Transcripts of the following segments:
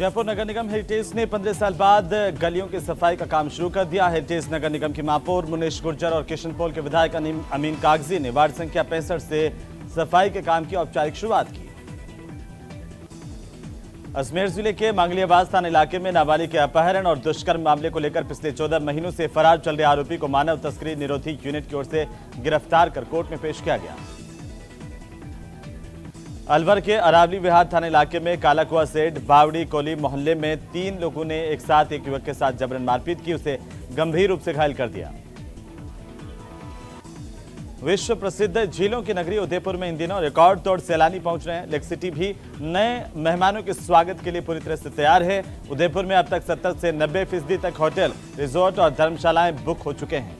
जयपुर नगर निगम heritage ने 15 साल बाद गलियों की सफाई का काम शुरू कर दिया। हेरिटेज नगर निगम की महापौर मुनीश गुर्जर और किशनपोल के विधायक अमीन कागजी ने वार्ड संख्या 65 से सफाई के काम की औपचारिक शुरुआत की। अजमेर जिले के मांगलियाबाद थाना इलाके में नाबालिग के अपहरण और दुष्कर्म मामले को लेकर पिछले 14 महीनों से फरार चल रहे आरोपी को मानव तस्करी निरोधी यूनिट की ओर से गिरफ्तार कर कोर्ट में पेश किया गया। अलवर के अरावली विहार थाना इलाके में कालाकुआ सेठ बावड़ी कोली मोहल्ले में 3 लोगों ने एक साथ एक युवक के साथ जबरन मारपीट की, उसे गंभीर रूप से घायल कर दिया। विश्व प्रसिद्ध झीलों की नगरी उदयपुर में इन दिनों रिकॉर्ड तोड़ सैलानी पहुंच रहे हैं। लेक सिटी भी नए मेहमानों के स्वागत के लिए पूरी तरह से तैयार है। उदयपुर में अब तक 70 से 90% तक होटल, रिजॉर्ट और धर्मशालाएं बुक हो चुके हैं।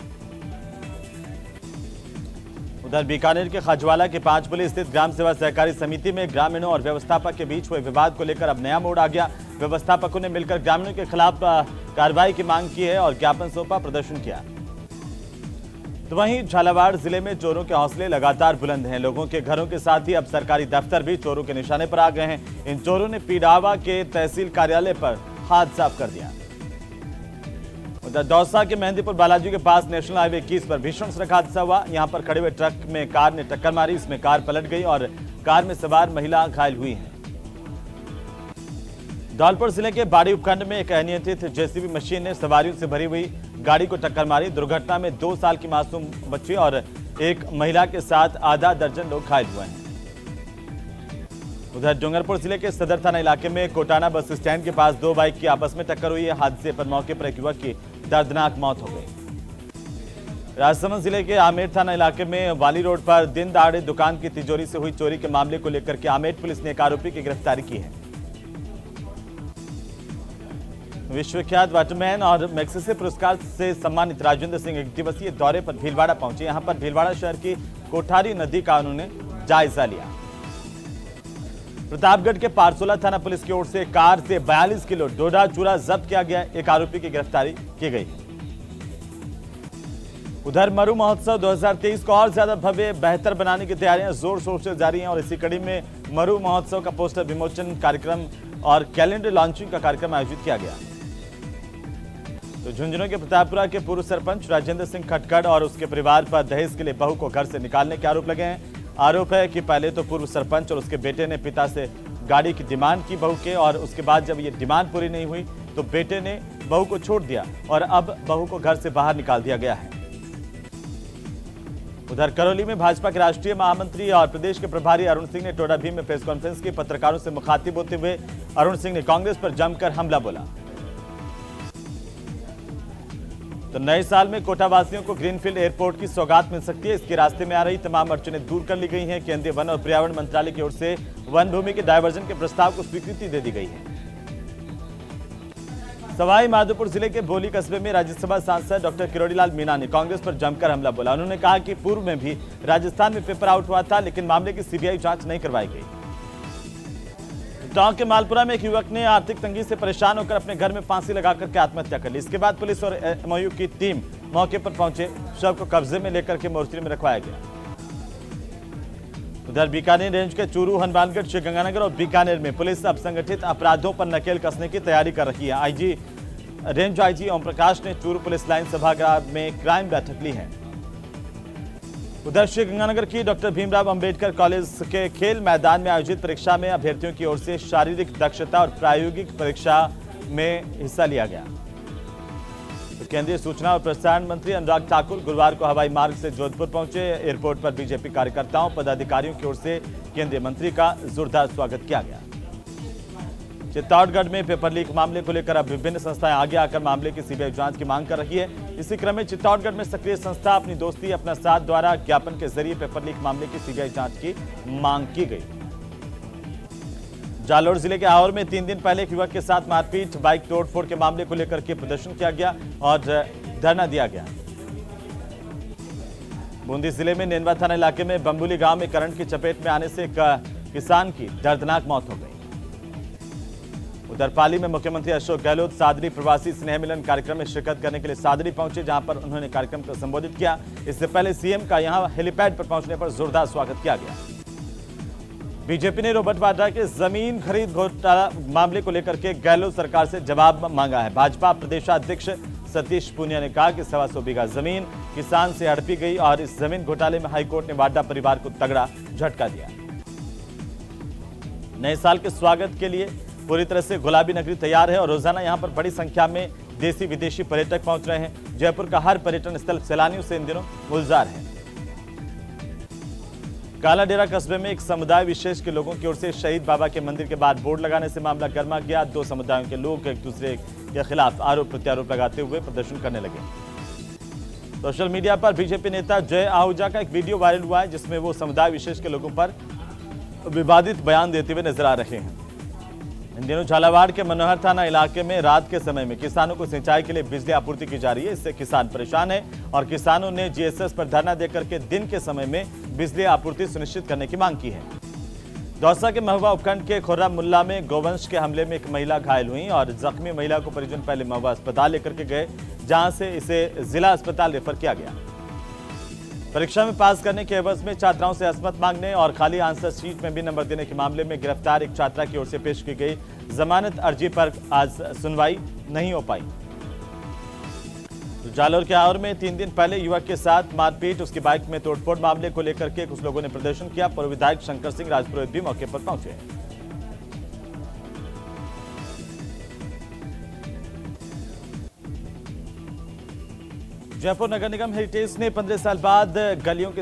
उधर बीकानेर के खजवाला के 5 पुलिस स्थित ग्राम सेवा सहकारी समिति में ग्रामीणों और व्यवस्थापक के बीच हुए विवाद को लेकर अब नया मोड़ आ गया। व्यवस्थापकों ने मिलकर ग्रामीणों के खिलाफ कार्रवाई की मांग की है और ज्ञापन सौंपा, प्रदर्शन किया। तो वहीं झालावाड़ जिले में चोरों के हौसले लगातार बुलंद हैं। लोगों के घरों के साथ ही अब सरकारी दफ्तर भी चोरों के निशाने पर आ गए हैं। इन चोरों ने पीडावा के तहसील कार्यालय पर हाथ साफ कर दिया। उधर दौसा के मेहंदीपुर बालाजी के पास नेशनल हाईवे 21 पर भीषण सड़क हादसा हुआ। यहां पर खड़े हुए ट्रक में कार ने टक्कर मारी, इसमें कार पलट गई और कार में सवार महिला घायल हुई है। धौलपुर जिले के बाड़ी उपखंड में एक अनियंत्रित जेसीबी मशीन ने सवारियों से भरी हुई गाड़ी को टक्कर मारी। दुर्घटना में 2 साल की मासूम बच्ची और एक महिला के साथ आधा दर्जन लोग घायल हुए हैं। उधर डूंगरपुर जिले के सदर थाना इलाके में कोटाना बस स्टैंड के पास 2 बाइक की आपस में टक्कर हुई है। हादसे पर मौके पर एक युवक की दर्दनाक मौत हो गई। राजसमंद जिले के आमेर थाना इलाके में वाली रोड पर दिन दहाड़े दुकान की तिजोरी से हुई चोरी के मामले को लेकर के आमेर पुलिस ने एक आरोपी की गिरफ्तारी की है। विश्वविख्यात वाटरमैन और मैग्सेसे पुरस्कार से सम्मानित राजेंद्र सिंह एक दिवसीय दौरे पर भीलवाड़ा पहुंचे। यहां पर भीलवाड़ा शहर की कोठारी नदी का उन्होंने जायजा लिया। प्रतापगढ़ के पारसोला थाना पुलिस की ओर से कार से 42 किलो डोडा चूरा जब्त किया गया। एक आरोपी की गिरफ्तारी की गई। उधर मरु महोत्सव 2023 को और ज्यादा भव्य बेहतर बनाने की तैयारियां जोर शोर से जारी हैं और इसी कड़ी में मरु महोत्सव का पोस्टर विमोचन कार्यक्रम और कैलेंडर लॉन्चिंग का कार्यक्रम आयोजित किया गया। तो झुंझुनू के प्रतापपुरा के पूर्व सरपंच राजेंद्र सिंह खटखड़ और उसके परिवार पर दहेज के लिए बहू को घर से निकालने के आरोप लगे हैं। आरोप है कि पहले तो पूर्व सरपंच और उसके बेटे ने पिता से गाड़ी की डिमांड की बहू के, और उसके बाद जब ये डिमांड पूरी नहीं हुई तो बेटे ने बहू को छोड़ दिया और अब बहू को घर से बाहर निकाल दिया गया है। उधर करौली में भाजपा के राष्ट्रीय महामंत्री और प्रदेश के प्रभारी अरुण सिंह ने टोडाभीम में प्रेस कॉन्फ्रेंस की। पत्रकारों से मुखातिब होते हुए अरुण सिंह ने कांग्रेस पर जमकर हमला बोला। तो नए साल में कोटावासियों को ग्रीनफील्ड एयरपोर्ट की सौगात मिल सकती है। इसके रास्ते में आ रही तमाम अड़चनें दूर कर ली गई हैं। केंद्रीय वन और पर्यावरण मंत्रालय की ओर से वन भूमि के डायवर्जन के प्रस्ताव को स्वीकृति दे दी गई है। सवाई माधोपुर जिले के बोली कस्बे में राज्यसभा सांसद डॉक्टर किरोड़ीलाल मीणा ने कांग्रेस पर जमकर हमला बोला। उन्होंने कहा कि पूर्व में भी राजस्थान में पेपर आउट हुआ था, लेकिन मामले की सीबीआई जांच नहीं करवाई गई। टांग के मालपुरा में एक युवक ने आर्थिक तंगी से परेशान होकर अपने घर में फांसी लगाकर के आत्महत्या कर ली। इसके बाद पुलिस और एमओयू की टीम मौके पर पहुंचे, शव को कब्जे में लेकर के मोर्चरी में रखवाया गया। उधर बीकानेर रेंज के चूरू, हनुमानगढ़, श्रीगंगानगर और बीकानेर में पुलिस अब संगठित अपराधों पर नकेल कसने की तैयारी कर रही है। रेंज आईजी ओम प्रकाश ने चूरू पुलिस लाइन सभागार में क्राइम बैठक ली है। उधर श्रीगंगानगर की डॉक्टर भीमराव अंबेडकर कॉलेज के खेल मैदान में आयोजित परीक्षा में अभ्यर्थियों की ओर से शारीरिक दक्षता और प्रायोगिक परीक्षा में हिस्सा लिया गया। तो केंद्रीय सूचना और प्रसारण मंत्री अनुराग ठाकुर गुरुवार को हवाई मार्ग से जोधपुर पहुंचे। एयरपोर्ट पर बीजेपी कार्यकर्ताओं, पदाधिकारियों की ओर से केंद्रीय मंत्री का जोरदार स्वागत किया गया। चित्तौड़गढ़ में पेपर लीक मामले को लेकर अब विभिन्न संस्थाएं आगे आकर मामले की सीबीआई जांच की मांग कर रही है। इसी क्रम में चित्तौड़गढ़ में सक्रिय संस्था अपनी दोस्ती अपना साथ द्वारा ज्ञापन के जरिए पेपर लीक मामले की सीबीआई जांच की मांग की गई। जालोर जिले के आहोर में 3 दिन पहले एक युवक के साथ मारपीट, बाइक तोड़फोड़ के मामले को लेकर के प्रदर्शन किया गया और धरना दिया गया। बूंदी जिले में नेनवा थाना इलाके में बम्बुली गांव में करंट की चपेट में आने से एक किसान की दर्दनाक मौत हो गई। उधर पाली में मुख्यमंत्री अशोक गहलोत सादरी प्रवासी स्नेह मिलन कार्यक्रम में शिरकत करने के लिए सादरी पहुंचे, जहां पर उन्होंने कार्यक्रम को संबोधित किया। इससे पहले सीएम का यहां हेलीपैड पर पहुंचने पर जोरदार स्वागत किया गया। बीजेपी ने रॉबर्ट वाड्रा के जमीन खरीद घोटाला मामले को लेकर के गहलोत सरकार से जवाब मांगा है। भाजपा प्रदेशाध्यक्ष सतीश पूनिया ने कहा कि 125 बीघा जमीन किसान से हड़पी गई और इस जमीन घोटाले में हाईकोर्ट ने वाड्रा परिवार को तगड़ा झटका दिया। नए साल के स्वागत के लिए पूरी तरह से गुलाबी नगरी तैयार है और रोजाना यहां पर बड़ी संख्या में देसी विदेशी पर्यटक पहुंच रहे हैं। जयपुर का हर पर्यटन स्थल सैलानियों से इन दिनों गुलजार है। काला डेरा कस्बे में एक समुदाय विशेष के लोगों की ओर से शहीद बाबा के मंदिर के बाद बोर्ड लगाने से मामला गर्मा गया। दो समुदायों के लोग एक दूसरे के खिलाफ आरोप प्रत्यारोप लगाते हुए प्रदर्शन करने लगे। सोशल मीडिया पर बीजेपी नेता जय आहूजा का एक वीडियो वायरल हुआ है, जिसमें वो समुदाय विशेष के लोगों पर विवादित बयान देते हुए नजर आ रहे हैं। इन दिनों झालावाड़ के मनोहर थाना इलाके में रात के समय में किसानों को सिंचाई के लिए बिजली आपूर्ति की जा रही है। इससे किसान परेशान है और किसानों ने जीएसएस पर धरना देकर के दिन के समय में बिजली आपूर्ति सुनिश्चित करने की मांग की है। दौसा के महुआ उपखंड के खुर्रम मुल्ला में गोवंश के हमले में एक महिला घायल हुई और जख्मी महिला को परिजन पहले महुआ अस्पताल लेकर के गए, जहां से इसे जिला अस्पताल रेफर किया गया। परीक्षा में पास करने के एवज में छात्राओं से असमत मांगने और खाली आंसर शीट में भी नंबर देने के मामले में गिरफ्तार एक छात्रा की ओर से पेश की गई जमानत अर्जी पर आज सुनवाई नहीं हो पाई। तो जालोर के आवर में 3 दिन पहले युवक के साथ मारपीट, उसकी बाइक में तोड़फोड़ मामले को लेकर के कुछ लोगों ने प्रदर्शन किया। पूर्व विधायक शंकर सिंह राजपुरोहित भी मौके पर पहुंचे। जयपुर नगर निगम हेरिटेज ने 15 साल बाद गलियों के